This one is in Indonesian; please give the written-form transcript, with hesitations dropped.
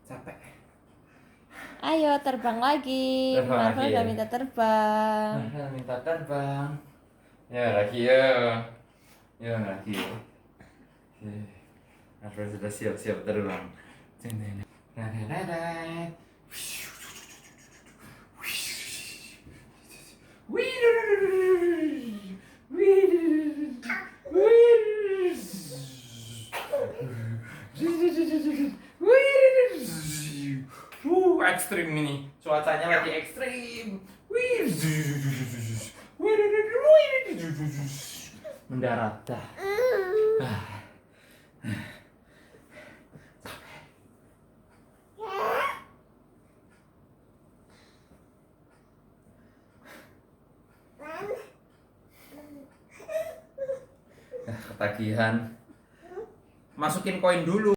Capek. Ayo terbang lagi. Marvel udah minta terbang. Marvel minta terbang. Ya lagi ya. Ya lagi ya. Marvel sudah siap-siap terbang. Ekstrim ini, cuacanya lagi ekstrim. Mendarat dah. Ketagihan. Masukin koin dulu.